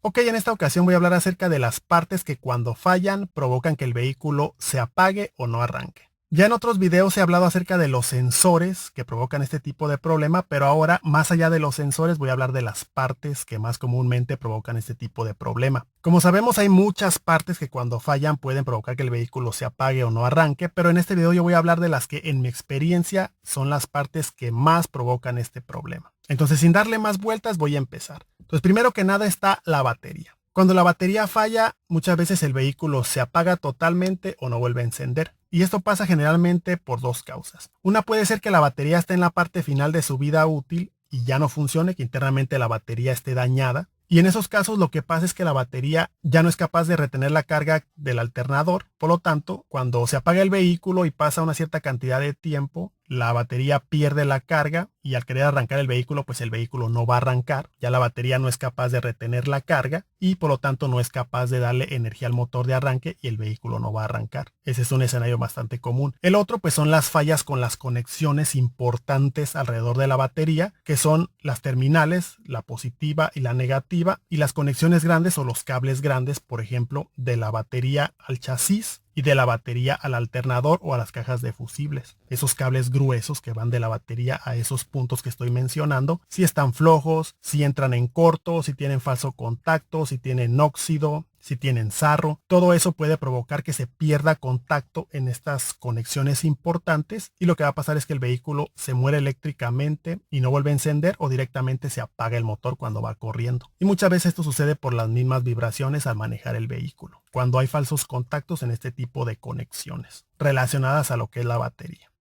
Ok, en esta ocasión voy a hablar acerca de las partes que cuando fallan provocan que el vehículo se apague o no arranque. Ya en otros videos he hablado acerca de los sensores que provocan este tipo de problema, pero ahora más allá de los sensores voy a hablar de las partes que más comúnmente provocan este tipo de problema. Como sabemos, hay muchas partes que cuando fallan pueden provocar que el vehículo se apague o no arranque, pero en este video yo voy a hablar de las que en mi experiencia son las partes que más provocan este problema. Entonces, sin darle más vueltas, voy a empezar. Entonces, primero que nada está la batería. Cuando la batería falla, muchas veces el vehículo se apaga totalmente o no vuelve a encender. Y esto pasa generalmente por dos causas. Una puede ser que la batería esté en la parte final de su vida útil y ya no funcione, que internamente la batería esté dañada. Y en esos casos lo que pasa es que la batería ya no es capaz de retener la carga del alternador. Por lo tanto, cuando se apaga el vehículo y pasa una cierta cantidad de tiempo, la batería pierde la carga y al querer arrancar el vehículo, pues el vehículo no va a arrancar. Ya la batería no es capaz de retener la carga y por lo tanto no es capaz de darle energía al motor de arranque y el vehículo no va a arrancar. Ese es un escenario bastante común. El otro pues son las fallas con las conexiones importantes alrededor de la batería, que son las terminales, la positiva y la negativa, y las conexiones grandes o los cables grandes, por ejemplo, de la batería al chasis y de la batería al alternador o a las cajas de fusibles. Esos cables gruesos que van de la batería a esos puntos que estoy mencionando, si están flojos, si entran en corto, si tienen falso contacto, si tienen óxido, si tienen sarro, todo eso puede provocar que se pierda contacto en estas conexiones importantes y lo que va a pasar es que el vehículo se muere eléctricamente y no vuelve a encender o directamente se apaga el motor cuando va corriendo. Y muchas veces esto sucede por las mismas vibraciones al manejar el vehículo, cuando hay falsos contactos en este tipo de conexiones relacionadas a lo que es la batería.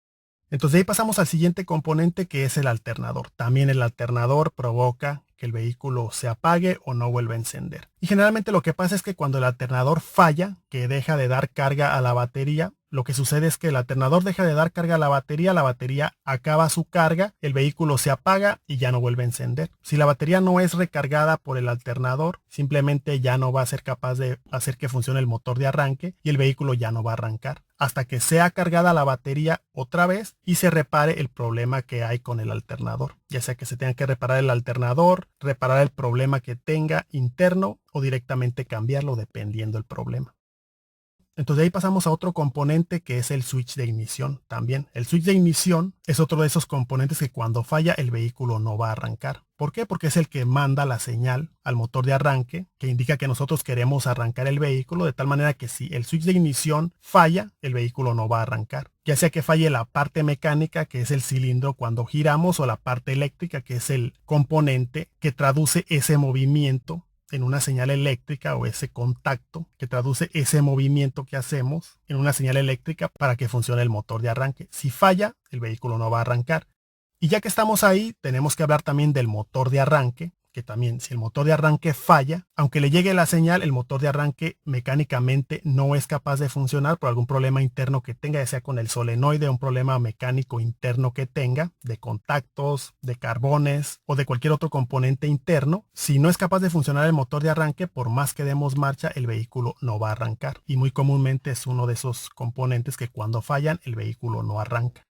Entonces de ahí pasamos al siguiente componente que es el alternador. También el alternador provoca que el vehículo se apague o no vuelva a encender. Y generalmente lo que pasa es que cuando el alternador falla, que deja de dar carga a la batería, lo que sucede es que el alternador deja de dar carga a la batería acaba su carga, el vehículo se apaga y ya no vuelve a encender. Si la batería no es recargada por el alternador, simplemente ya no va a ser capaz de hacer que funcione el motor de arranque y el vehículo ya no va a arrancar hasta que sea cargada la batería otra vez y se repare el problema que hay con el alternador. Ya sea que se tenga que reparar el alternador, reparar el problema que tenga interno o directamente cambiarlo dependiendo del problema. Entonces de ahí pasamos a otro componente que es el switch de ignición también. El switch de ignición es otro de esos componentes que cuando falla el vehículo no va a arrancar. ¿Por qué? Porque es el que manda la señal al motor de arranque que indica que nosotros queremos arrancar el vehículo, de tal manera que si el switch de ignición falla, el vehículo no va a arrancar. Ya sea que falle la parte mecánica, que es el cilindro cuando giramos, o la parte eléctrica, que es el componente que traduce ese movimiento en una señal eléctrica o ese contacto que traduce ese movimiento que hacemos en una señal eléctrica para que funcione el motor de arranque. Si falla, el vehículo no va a arrancar. Y ya que estamos ahí, tenemos que hablar también del motor de arranque, que también si el motor de arranque falla, aunque le llegue la señal, el motor de arranque mecánicamente no es capaz de funcionar por algún problema interno que tenga, ya sea con el solenoide, un problema mecánico interno que tenga, de contactos, de carbones o de cualquier otro componente interno. Si no es capaz de funcionar el motor de arranque, por más que demos marcha, el vehículo no va a arrancar. Y muy comúnmente es uno de esos componentes que cuando fallan, el vehículo no arranca.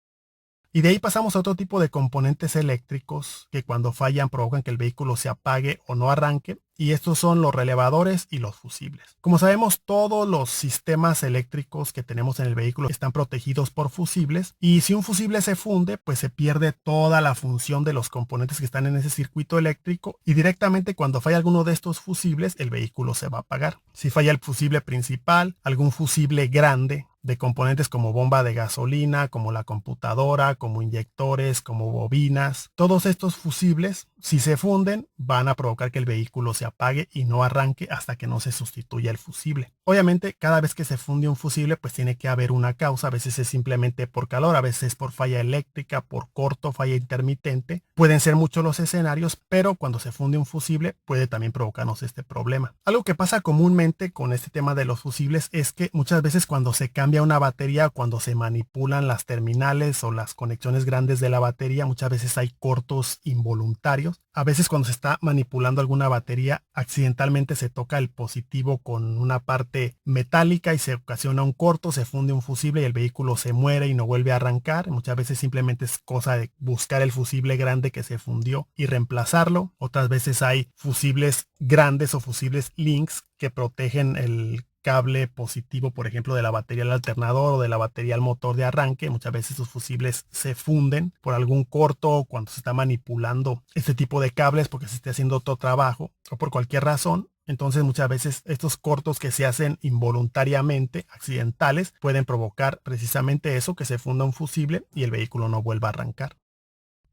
Y de ahí pasamos a otro tipo de componentes eléctricos que cuando fallan provocan que el vehículo se apague o no arranque. Y estos son los relevadores y los fusibles. Como sabemos, todos los sistemas eléctricos que tenemos en el vehículo están protegidos por fusibles. Y si un fusible se funde, pues se pierde toda la función de los componentes que están en ese circuito eléctrico. Y directamente cuando falla alguno de estos fusibles, el vehículo se va a apagar. Si falla el fusible principal, algún fusible grande de componentes como bomba de gasolina, como la computadora, como inyectores, como bobinas. Todos estos fusibles, si se funden, van a provocar que el vehículo se apague y no arranque hasta que no se sustituya el fusible. Obviamente, cada vez que se funde un fusible, pues tiene que haber una causa. A veces es simplemente por calor, a veces es por falla eléctrica, por corto, falla intermitente. Pueden ser muchos los escenarios, pero cuando se funde un fusible puede también provocarnos este problema. Algo que pasa comúnmente con este tema de los fusibles es que muchas veces cuando se cambia una batería, cuando se manipulan las terminales o las conexiones grandes de la batería, muchas veces hay cortos involuntarios escenarios. A veces cuando se está manipulando alguna batería, accidentalmente se toca el positivo con una parte metálica y se ocasiona un corto, se funde un fusible y el vehículo se muere y no vuelve a arrancar. Muchas veces simplemente es cosa de buscar el fusible grande que se fundió y reemplazarlo. Otras veces hay fusibles grandes o fusibles links que protegen el cable positivo, por ejemplo, de la batería al alternador o de la batería al motor de arranque. Muchas veces esos fusibles se funden por algún corto o cuando se está manipulando este tipo de cables porque se esté haciendo otro trabajo o por cualquier razón. Entonces muchas veces estos cortos que se hacen involuntariamente, accidentales, pueden provocar precisamente eso, que se funda un fusible y el vehículo no vuelva a arrancar.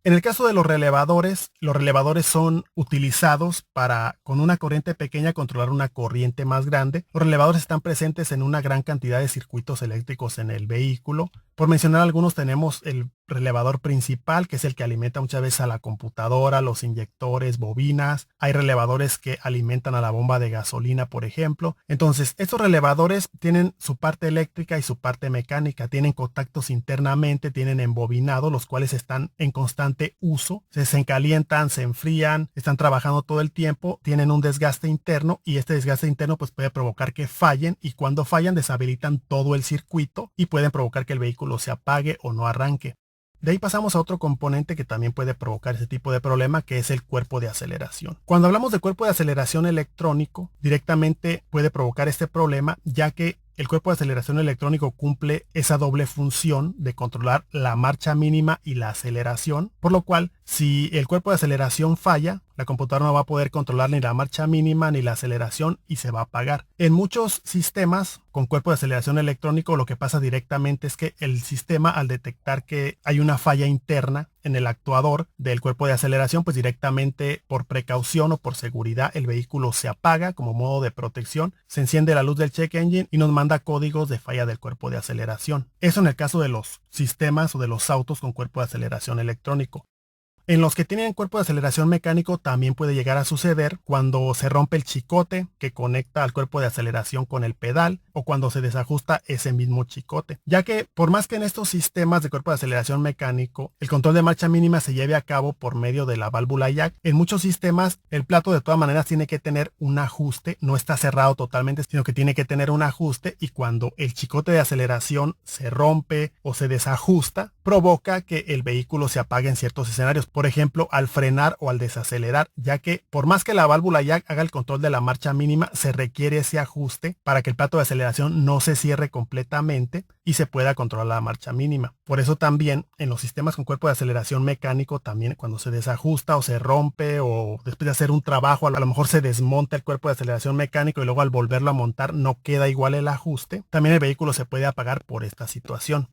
En el caso de los relevadores son utilizados para, con una corriente pequeña, controlar una corriente más grande. Los relevadores están presentes en una gran cantidad de circuitos eléctricos en el vehículo. Por mencionar algunos, tenemos el relevador principal, que es el que alimenta muchas veces a la computadora, los inyectores, bobinas. Hay relevadores que alimentan a la bomba de gasolina, por ejemplo. Entonces, estos relevadores tienen su parte eléctrica y su parte mecánica. Tienen contactos internamente, tienen embobinados, los cuales están en constante uso. Se calientan, se enfrían, están trabajando todo el tiempo, tienen un desgaste interno y este desgaste interno pues puede provocar que fallen y cuando fallan deshabilitan todo el circuito y pueden provocar que el vehículo se apague o no arranque. De ahí pasamos a otro componente que también puede provocar ese tipo de problema, que es el cuerpo de aceleración. Cuando hablamos de cuerpo de aceleración electrónico, directamente puede provocar este problema, ya que el cuerpo de aceleración electrónico cumple esa doble función de controlar la marcha mínima y la aceleración, por lo cual si el cuerpo de aceleración falla, la computadora no va a poder controlar ni la marcha mínima ni la aceleración y se va a apagar. En muchos sistemas con cuerpo de aceleración electrónico lo que pasa directamente es que el sistema, al detectar que hay una falla interna en el actuador del cuerpo de aceleración, pues directamente por precaución o por seguridad el vehículo se apaga como modo de protección, se enciende la luz del check engine y nos manda códigos de falla del cuerpo de aceleración. Eso en el caso de los sistemas o de los autos con cuerpo de aceleración electrónico. En los que tienen cuerpo de aceleración mecánico también puede llegar a suceder cuando se rompe el chicote que conecta al cuerpo de aceleración con el pedal o cuando se desajusta ese mismo chicote, ya que por más que en estos sistemas de cuerpo de aceleración mecánico el control de marcha mínima se lleve a cabo por medio de la válvula jack, en muchos sistemas el plato de todas maneras tiene que tener un ajuste, no está cerrado totalmente, sino que tiene que tener un ajuste y cuando el chicote de aceleración se rompe o se desajusta, provoca que el vehículo se apague en ciertos escenarios. Por ejemplo, al frenar o al desacelerar, ya que por más que la válvula jack haga el control de la marcha mínima, se requiere ese ajuste para que el plato de aceleración no se cierre completamente y se pueda controlar la marcha mínima. Por eso también en los sistemas con cuerpo de aceleración mecánico, también cuando se desajusta o se rompe o después de hacer un trabajo, a lo mejor se desmonta el cuerpo de aceleración mecánico y luego al volverlo a montar no queda igual el ajuste, también el vehículo se puede apagar por esta situación.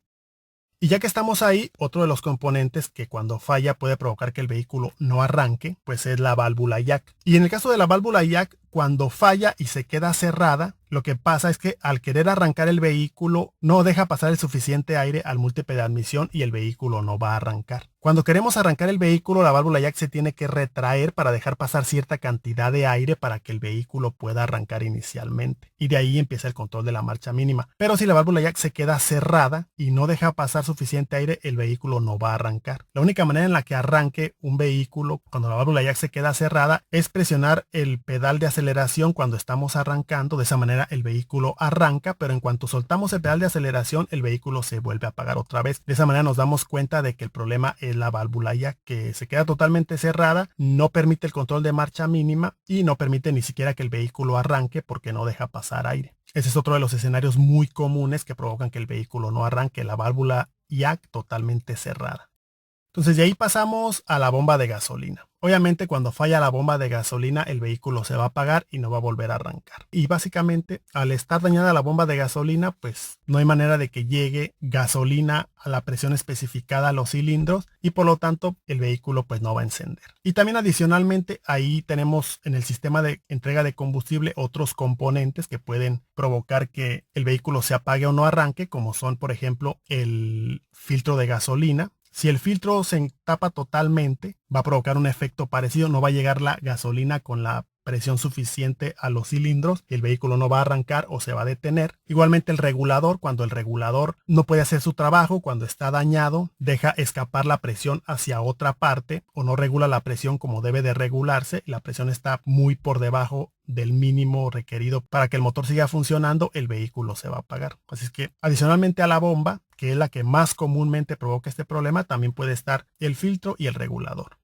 Y ya que estamos ahí, otro de los componentes que cuando falla puede provocar que el vehículo no arranque, pues es la válvula jack. Y en el caso de la válvula jack, cuando falla y se queda cerrada, lo que pasa es que al querer arrancar el vehículo no deja pasar el suficiente aire al múltiple de admisión y el vehículo no va a arrancar. Cuando queremos arrancar el vehículo, la válvula jack se tiene que retraer para dejar pasar cierta cantidad de aire para que el vehículo pueda arrancar inicialmente. Y de ahí empieza el control de la marcha mínima. Pero si la válvula jack se queda cerrada y no deja pasar suficiente aire, el vehículo no va a arrancar. La única manera en la que arranque un vehículo cuando la válvula jack se queda cerrada es presionar el pedal de aceleración cuando estamos arrancando. De esa manera el vehículo arranca, pero en cuanto soltamos el pedal de aceleración, el vehículo se vuelve a apagar otra vez. De esa manera nos damos cuenta de que el problema es la válvula jack, que se queda totalmente cerrada, no permite el control de marcha mínima y no permite ni siquiera que el vehículo arranque porque no deja pasar aire. Ese es otro de los escenarios muy comunes que provocan que el vehículo no arranque, la válvula jack totalmente cerrada. Entonces de ahí pasamos a la bomba de gasolina. Obviamente cuando falla la bomba de gasolina el vehículo se va a apagar y no va a volver a arrancar. Y básicamente al estar dañada la bomba de gasolina pues no hay manera de que llegue gasolina a la presión especificada a los cilindros y por lo tanto el vehículo pues no va a encender. Y también adicionalmente ahí tenemos en el sistema de entrega de combustible otros componentes que pueden provocar que el vehículo se apague o no arranque, como son por ejemplo el filtro de gasolina. Si el filtro se tapa totalmente, va a provocar un efecto parecido, no va a llegar la gasolina con la presión suficiente a los cilindros, el vehículo no va a arrancar o se va a detener. Igualmente el regulador, cuando el regulador no puede hacer su trabajo, cuando está dañado, deja escapar la presión hacia otra parte o no regula la presión como debe de regularse, la presión está muy por debajo del mínimo requerido para que el motor siga funcionando, el vehículo se va a apagar. Así es que adicionalmente a la bomba, que es la que más comúnmente provoca este problema, también puede estar el filtro y el regulador.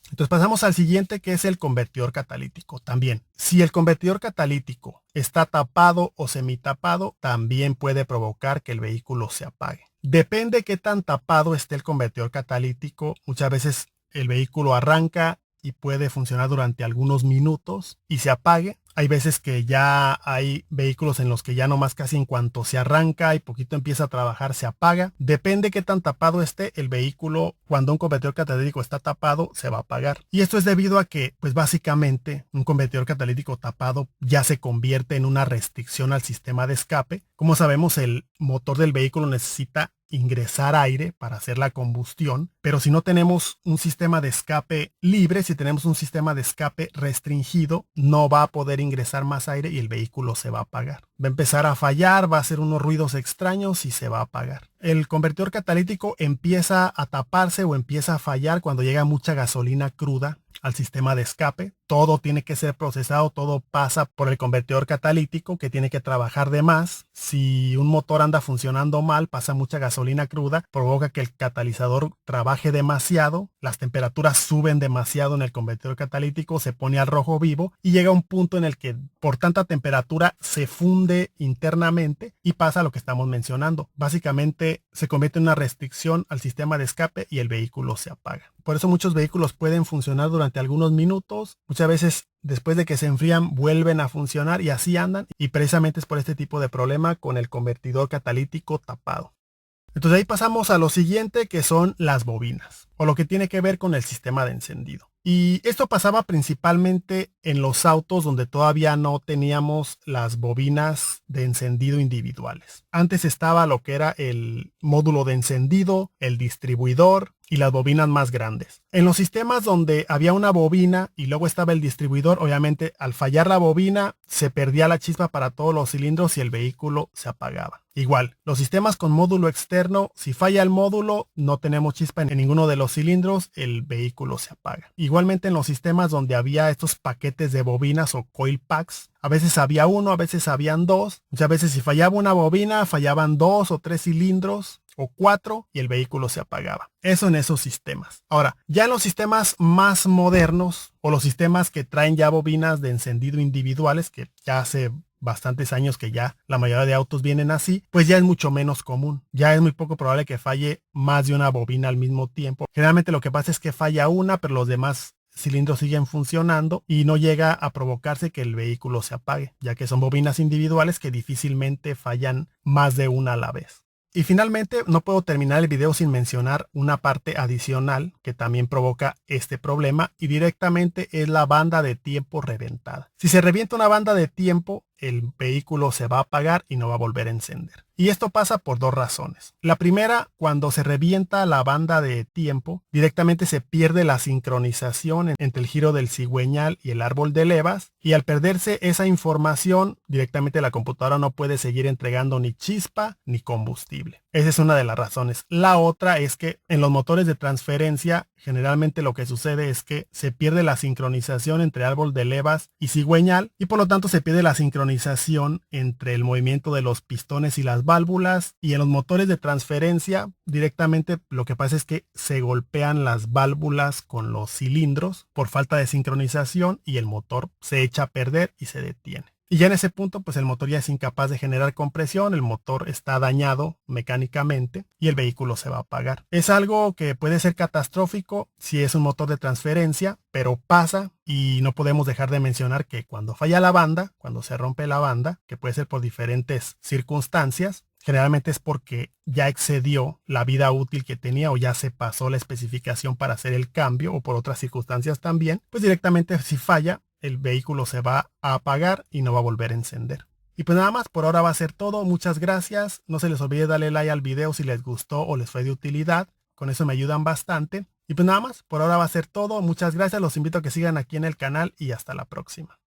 Entonces pasamos al siguiente, que es el convertidor catalítico. También, si el convertidor catalítico está tapado o semitapado, también puede provocar que el vehículo se apague. Depende qué tan tapado esté el convertidor catalítico. Muchas veces el vehículo arranca y puede funcionar durante algunos minutos y se apague. Hay veces que ya hay vehículos en los que ya nomás casi en cuanto se arranca y poquito empieza a trabajar se apaga. Depende qué tan tapado esté el vehículo. Cuando un convertidor catalítico está tapado se va a apagar. Y esto es debido a que pues básicamente un convertidor catalítico tapado ya se convierte en una restricción al sistema de escape. Como sabemos, el motor del vehículo necesita ingresar aire para hacer la combustión, pero si no tenemos un sistema de escape libre, si tenemos un sistema de escape restringido, no va a poder ingresar más aire y el vehículo se va a apagar. Va a empezar a fallar, va a hacer unos ruidos extraños y se va a apagar. El convertidor catalítico empieza a taparse o empieza a fallar cuando llega mucha gasolina cruda al sistema de escape. Todo tiene que ser procesado, todo pasa por el convertidor catalítico que tiene que trabajar de más. Si un motor anda funcionando mal, pasa mucha gasolina cruda, provoca que el catalizador trabaje demasiado, las temperaturas suben demasiado en el convertidor catalítico, se pone al rojo vivo y llega un punto en el que por tanta temperatura se funde internamente y pasa lo que estamos mencionando. Básicamente se convierte en una restricción al sistema de escape y el vehículo se apaga. Por eso muchos vehículos pueden funcionar durante algunos minutos. Muchas veces después de que se enfrían vuelven a funcionar y así andan. Y precisamente es por este tipo de problema con el convertidor catalítico tapado. Entonces ahí pasamos a lo siguiente, que son las bobinas o lo que tiene que ver con el sistema de encendido. Y esto pasaba principalmente en los autos donde todavía no teníamos las bobinas de encendido individuales. Antes estaba lo que era el módulo de encendido, el distribuidor y las bobinas más grandes. En los sistemas donde había una bobina y luego estaba el distribuidor, obviamente al fallar la bobina se perdía la chispa para todos los cilindros y el vehículo se apagaba. Igual, los sistemas con módulo externo, si falla el módulo, no tenemos chispa en ninguno de los cilindros, el vehículo se apaga. Igualmente en los sistemas donde había estos paquetes de bobinas o coil packs, a veces había uno, a veces habían dos. Muchas veces si fallaba una bobina, fallaban 2 o 3 cilindros o 4 y el vehículo se apagaba. Eso en esos sistemas. Ahora, ya en los sistemas más modernos o los sistemas que traen ya bobinas de encendido individuales, que ya hace bastantes años que ya la mayoría de autos vienen así, pues ya es mucho menos común. Ya es muy poco probable que falle más de una bobina al mismo tiempo. Generalmente lo que pasa es que falla una, pero los demás cilindros siguen funcionando y no llega a provocarse que el vehículo se apague, ya que son bobinas individuales que difícilmente fallan más de una a la vez. Y finalmente, no puedo terminar el video sin mencionar una parte adicional que también provoca este problema y directamente es la banda de tiempo reventada. Si se revienta una banda de tiempo, el vehículo se va a apagar y no va a volver a encender. Y esto pasa por dos razones. La primera, cuando se revienta la banda de tiempo, directamente se pierde la sincronización entre el giro del cigüeñal y el árbol de levas, y al perderse esa información, directamente la computadora no puede seguir entregando ni chispa ni combustible. Esa es una de las razones. La otra es que en los motores de transferencia, generalmente lo que sucede es que se pierde la sincronización entre árbol de levas y cigüeñal y por lo tanto se pierde la sincronización entre el movimiento de los pistones y las válvulas, y en los motores de transferencia directamente lo que pasa es que se golpean las válvulas con los cilindros por falta de sincronización y el motor se echa a perder y se detiene. Y ya en ese punto, pues el motor ya es incapaz de generar compresión, el motor está dañado mecánicamente y el vehículo se va a apagar. Es algo que puede ser catastrófico si es un motor de transferencia, pero pasa y no podemos dejar de mencionar que cuando falla la banda, cuando se rompe la banda, que puede ser por diferentes circunstancias, generalmente es porque ya excedió la vida útil que tenía o ya se pasó la especificación para hacer el cambio o por otras circunstancias también, pues directamente si falla, el vehículo se va a apagar y no va a volver a encender. Y pues nada más, por ahora va a ser todo. Muchas gracias. No se les olvide darle like al video si les gustó o les fue de utilidad. Con eso me ayudan bastante. Y pues nada más, por ahora va a ser todo. Muchas gracias, los invito a que sigan aquí en el canal y hasta la próxima.